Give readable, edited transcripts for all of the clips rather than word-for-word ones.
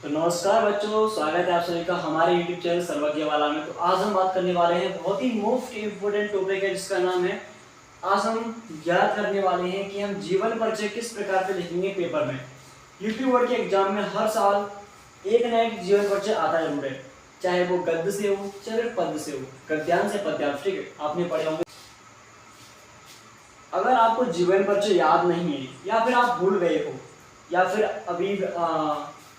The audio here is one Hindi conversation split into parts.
तो नमस्कार बच्चों, स्वागत है आप सभी का हमारे YouTube चैनल सर्वज्ञ वाला में। तो आज हम बात करने वाले हैं बहुत ही मोस्ट इम्पोर्टेंट टॉपिक है जिसका नाम है, आज हम याद करने वाले हैं कि हम जीवन परिचय किस प्रकार से लिखेंगे पेपर में। यूपी बोर्ड के एग्जाम में हर साल एक ना एक जीवन परिचय आता जरूर है, चाहे वो गद्य से हो चाहे पद्य से हो, गद्यांश से पद्यांश। ठीक है, आपने पढ़े होंगे। अगर आपको जीवन परिचय याद नहीं है या फिर आप भूल गए हो या फिर अभी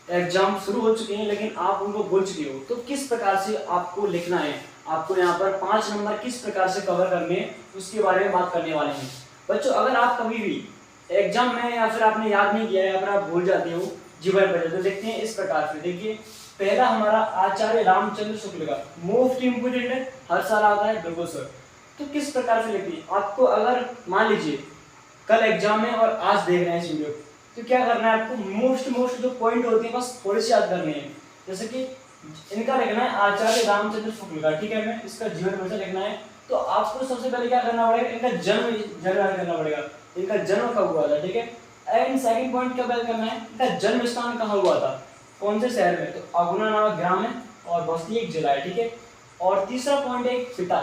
एग्जाम शुरू हो चुके हैं लेकिन आप उनको भूल चुके हो, तो किस प्रकार से आपको लिखना है, आपको यहाँ पर 5 नंबर किस प्रकार से कवर करने हैं उसके बारे में बात करने वाले हैं। बच्चों, अगर आप कभी भी एग्जाम में या फिर आपने याद नहीं किया या फिर आप भूल जाते हो जीवन परिचय, तो देखते हैं इस प्रकार से। देखिए, पहला हमारा आचार्य रामचंद्र शुक्ल का मोस्ट इम्पोर्टेंट है, हर साल आता है। बिल्कुल सर। तो किस प्रकार से लिखिए, आपको अगर मान लीजिए कल एग्जाम है और आज देख रहे हैं इस वीडियो, तो क्या करना है आपको, मोस्ट जो पॉइंट होते हैं बस थोड़े से याद करने हैं। जैसे कि इनका लिखना है आचार्य रामचंद्र शुक्ल का, ठीक है, मैं इसका जीवन परिचय लिखना है। तो आपको सबसे पहले क्या करना पड़ेगा, इनका जन्म याद करना पड़ेगा, इनका जन्म कब हुआ था। ठीक है, एंड सेकंड पॉइंट क्या याद करना है, इनका जन्म स्थान कहाँ हुआ था, कौन से शहर में, तो अगुना नामक ग्राम है और बस्ती एक जिला है। ठीक है, और तीसरा पॉइंट है पिता,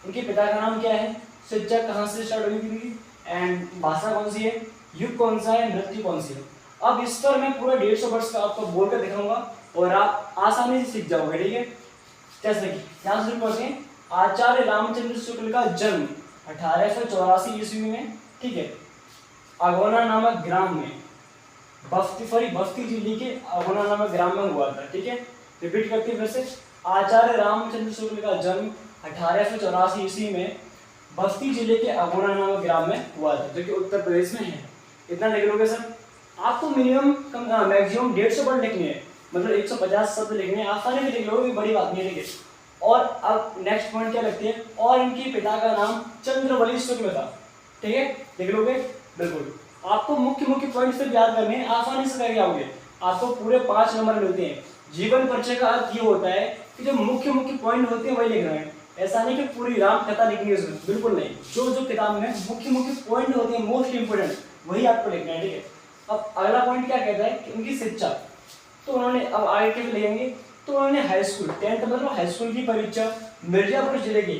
उनके पिता का नाम क्या है, शिक्षा कहाँ से स्टार्ट हुई थी एंड भाषा कौन सी है, युग कौन सा है, मृत्यु कौन सी है। अब इस पर मैं पूरा 150 वर्ष का आपको बोल कर दिखाऊंगा और आप आसानी से सीख जाओगे। ठीक है, जैसे कि यहाँ शुरू करते हैं। आचार्य रामचंद्र शुक्ल का जन्म 1884 ईस्वी में, ठीक है, अगोना नामक ग्राम में, बस्ती जिले के अगोना नामक ग्राम में हुआ था। ठीक है, रिपीट करते हैं फिर से। आचार्य रामचंद्र शुक्ल का जन्म 1884 ईस्वी में बस्ती जिले के अगोना नामक ग्राम में हुआ था, जो कि उत्तर प्रदेश में है। इतना लिख लोगे सर। आपको मिनिमम मैक्सिमम 150 वर्ड लिखने हैं, मतलब 150 शब्द लिखने हैं, आसानी से लिख लोगे, बड़ी बात नहीं है। और अब नेक्स्ट पॉइंट क्या लगते हैं, और इनके पिता का नाम चंद्रवली शुक्ल था। ठीक है, लिख लोगे बिल्कुल। आपको मुख्य पॉइंट सिर्फ याद करने हैं, आसानी से करके आओगे, आपको पूरे 5 नंबर मिलते हैं। जीवन परिचय का अर्थ ये होता है कि जो मुख्य पॉइंट होते हैं वही लिखना है, ऐसा नहीं कि पूरी राम कथा लिखनी है उसमें, बिल्कुल नहीं। जो किताब में मुख्य पॉइंट होते हैं मोस्ट इंपोर्टेंट, वही आपको लिखना है। ठीक है, अब अगला पॉइंट क्या कहता है कि उनकी शिक्षा, तो उन्होंने अब आगे के लेंगे, तो उन्होंने हाई स्कूल 10th मतलब हाई स्कूल की परीक्षा मिर्जापुर जिले के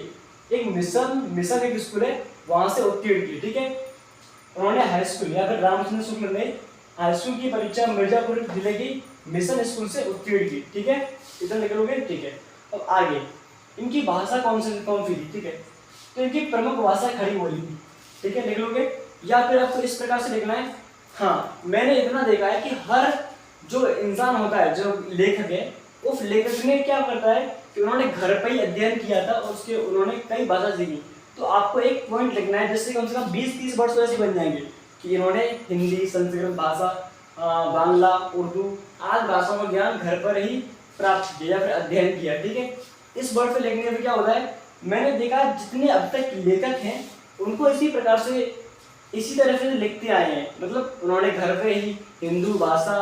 एक मिशन एक स्कूल है वहां से उत्तीर्ण की। ठीक है, उन्होंने हाई स्कूल या फिर रामचंद्र शुक्ल ने हाई स्कूल की परीक्षा मिर्जापुर जिले की मिशन स्कूल से उत्तीर्ण की। ठीक है, इतना लिख लोगे। ठीक है, अब आगे इनकी भाषा कौन सी थी। ठीक है, तो इनकी प्रमुख भाषा खड़ी बोली थी। ठीक है, लिख लोगे। या फिर आपको इस प्रकार से लिखना है, हाँ, मैंने इतना देखा है कि हर जो इंसान होता है, जो लेखक है, उस लेखक ने क्या करता है कि उन्होंने घर पर ही अध्ययन किया था और उसके उन्होंने कई भाषा सीखी। तो आपको एक पॉइंट लिखना है जिससे कम से कम 20-30 वर्ड ऐसे बन जाएंगे कि इन्होंने हिंदी, संस्कृत भाषा, बांग्ला, उर्दू आदि भाषाओं का ज्ञान घर पर ही प्राप्त किया या फिर अध्ययन किया। ठीक है, इस वर्ड से लिखने में क्या होता है, मैंने देखा जितने अब तक लेखक हैं उनको इसी प्रकार से इसी तरह से लिखते आए हैं, मतलब उन्होंने घर पे ही हिंदू भाषा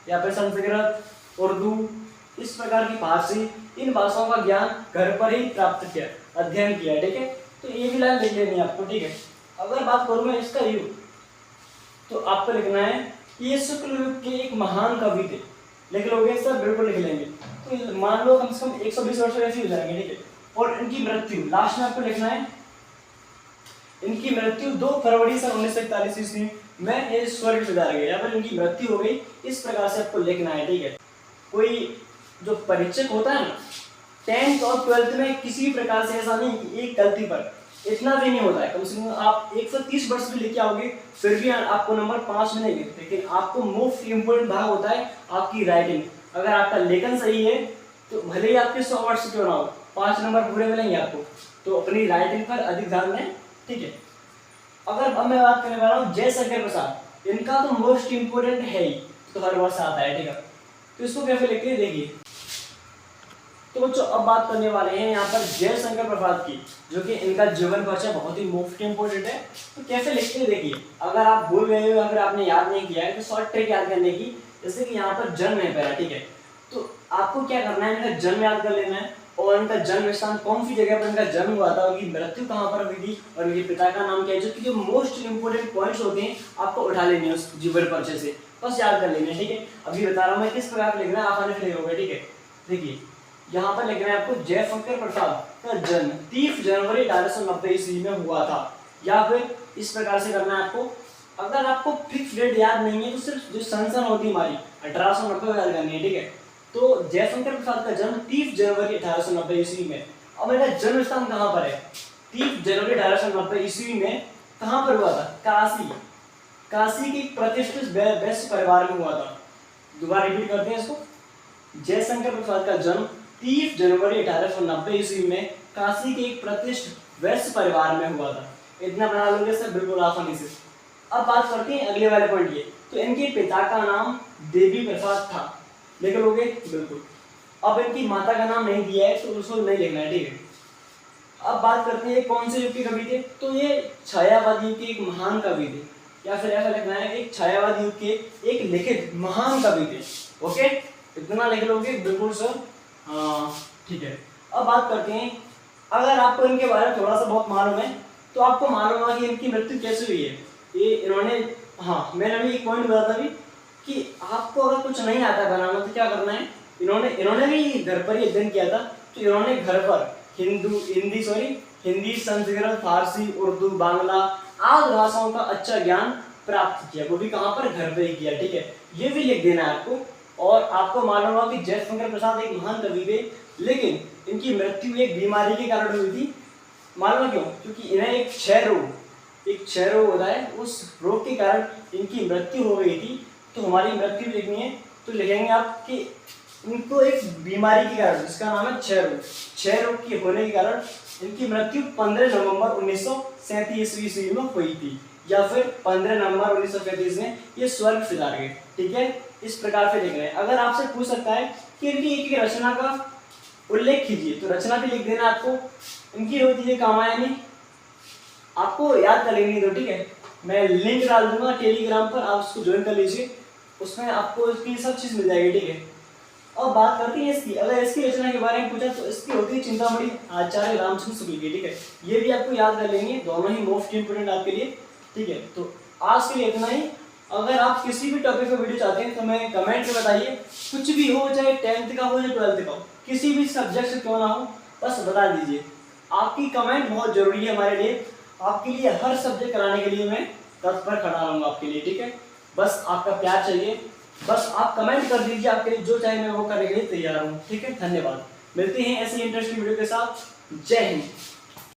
या फिर संस्कृत, उर्दू, इस प्रकार की भाषा, इन भाषाओं का ज्ञान घर पर ही प्राप्त किया, अध्ययन किया। ठीक है, तो ये भी लाइन लिख लेनी है आपको। ठीक है, अगर बात करूँ मैं इसका युग, तो आपको लिखना है ये शुक्ल युग के एक महान कवि थे। लिख लोगे सर, बिल्कुल लिख लेंगे। तो मान लो कम से कम 120 वर्ष ऐसे हो जाएंगे। ठीक है, और इनकी मृत्यु लास्ट में आपको लिखना है, इनकी मृत्यु 2 फरवरी सन 1941 ईस्वी में ये स्वर्ग सिधार गए, या फिर इनकी मृत्यु हो गई। इस प्रकार से आपको लिखना है। ठीक है, कोई जो परीक्षक होता है ना 10th और 12th में, किसी प्रकार से ऐसा नहीं कि एक गलती पर इतना भी नहीं होता है, कम से कम आप 130 वर्ष भी लेके आओगे फिर भी आपको नंबर 5 में नहीं मिलते। लेकिन आपको मोस्ट इम्पोर्टेंट भाग होता है आपकी राइटिंग। अगर आपका लेखन सही है तो भले ही आपके 100 वर्ष क्यों ना हो, 5 नंबर पूरे मिलेंगे आपको। तो अपनी राइटिंग पर अधिक ध्यान दें। ठीक है, अगर अब मैं बात करने वाला हूँ जयशंकर प्रसाद, इनका तो मोस्ट इम्पोर्टेंट है ही, तो हर वर्ष आता है। ठीक है, तो इसको कैसे लिखते हैं देखिए। तो बच्चों, अब बात करने वाले हैं यहाँ पर जयशंकर प्रसाद की, जो कि इनका जीवन परिचय बहुत ही मोस्ट इम्पोर्टेंट है। तो कैसे लिखते हैं देखिए, अगर आप भूल गए हो, अगर आपने याद नहीं किया है, तो शॉर्ट ट्रिक याद करने की, जैसे कि यहाँ पर जन्म है पहला। ठीक है, तो आपको क्या करना है, इनका जन्म याद कर लेना है और इनका जन्म स्थान कौन सी जगह पर इनका जन्म हुआ था, उनकी मृत्यु कहाँ पर हुई थी और उनके पिता का नाम क्या है। जो मोस्ट इंपोर्टेंट पॉइंट्स होते हैं आपको उठा लेने हैं उस जीवन परिचय से, बस याद कर लेना है, ठीक है। अभी बता रहा हूँ मैं किस प्रकार लिखना है, आसानी से लिखोगे, ठीक है। देखिए यहाँ पर लिखना है आपको, जयशंकर प्रसाद का जन्म 30 जनवरी 1890 ईस्वी में हुआ था, या फिर इस प्रकार से करना है आपको। अगर आपको फिक्स डेट याद नहीं है तो सिर्फ जो सन होती है हमारी 1890 याद करनी है, ठीक है। तो जयशंकर प्रसाद का जन्म 30 जनवरी 1890 ईस्वी में। अब मेरा जन्म स्थान कहाँ पर है, 30 जनवरी 1890 ईस्वी में कहाँ पर हुआ था, काशी, काशी के प्रतिष्ठित वैश्य परिवार में हुआ था। दोबारा रिपीट करते हैं इसको, जयशंकर प्रसाद का जन्म 30 जनवरी 1890 ईस्वी में काशी के एक प्रतिष्ठित वैश्य परिवार में हुआ था। इतना बना लोगे सर बिल्कुल आसानी से। अब बात करते हैं अगले वाले पॉइंट की। तो इनके पिता का नाम देवी प्रसाद था, लिख लोगे बिल्कुल। अब इनकी माता का नाम नहीं दिया है तो उसको नहीं लिखना है, ठीक है। अब बात करते हैं कौन से युग के कवि थे, तो ये छायावादी युग के एक महान कवि थे, या फिर ऐसा लिखना है एक छायावादी युग के एक लिखित महान कवि थे। ओके, इतना लिख लोगे बिल्कुल सर, हाँ ठीक है। अब बात करते हैं, अगर आपको इनके बारे में थोड़ा सा बहुत मालूम है तो आपको मालूम होगा कि इनकी मृत्यु कैसे हुई है। ये इन्होंने, हाँ मैंने अभी एक पॉइंट बताया था अभी कि आपको अगर कुछ नहीं आता बनाना तो क्या करना है, इन्होंने भी घर पर ही अध्ययन किया था। तो इन्होंने घर पर हिंदी, संस्कृत, फारसी, उर्दू, बांग्ला आदि भाषाओं का अच्छा ज्ञान प्राप्त किया, वो भी कहाँ पर, घर पर ही किया, ठीक है। ये भी लिख देना है आपको। और आपको मालूम होगा कि जयशंकर प्रसाद एक महान कवि थे, लेकिन इनकी मृत्यु एक बीमारी के कारण हुई थी। मालूम क्यों, क्योंकि इन्हें एक क्षय रोग होता है, उस रोग के कारण इनकी मृत्यु हो गई थी। तो हमारी मृत्यु लिखनी है तो लिखेंगे आप कि इनको एक बीमारी के कारण, जिसका नाम है क्षय रोग के होने के कारण इनकी मृत्यु 15 नवंबर 1937 ईस्वी में हुई थी, या फिर 15 नवंबर 1937 में ये स्वर्ग सिधार गए, ठीक है। इस प्रकार से लिख रहे हैं। अगर आपसे पूछ सकता है कि इनकी एक रचना का उल्लेख कीजिए तो रचना भी लिख देना आपको। इनकी होती है कामायनी, आपको याद कर लेनी, तो ठीक है। मैं लिंक डाल दूंगा टेलीग्राम पर, आप उसको ज्वाइन कर लीजिए, उसमें आपको इसकी सब चीज़ मिल जाएगी, ठीक है। अब बात करते हैं इसकी, अगर इसकी रचना के बारे में पूछा तो इसकी होती है चिंतामणि आचार्य रामचंद्र शुक्ल की, ठीक है। ये भी आपको याद कर लेंगे, दोनों ही मोस्ट इंपोर्टेंट आपके लिए, ठीक है। तो आज के लिए इतना ही। अगर आप किसी भी टॉपिक पर वीडियो चाहते हैं तो मैं कमेंट में बताइए, कुछ भी हो, चाहे 10th का हो या 12th का हो, किसी भी सब्जेक्ट से क्यों ना हो, बस बता दीजिए। आपकी कमेंट बहुत जरूरी है हमारे लिए, आपके लिए हर सब्जेक्ट कराने के लिए मैं तत्पर खड़ा रहूँगा आपके लिए, ठीक है। बस आपका प्यार चाहिए, बस आप कमेंट कर दीजिए, आपके लिए जो चाहे मैं वो करने के लिए तैयार हूँ, ठीक है। धन्यवाद, मिलते हैं ऐसी इंटरेस्टिंग वीडियो के साथ। जय हिंद।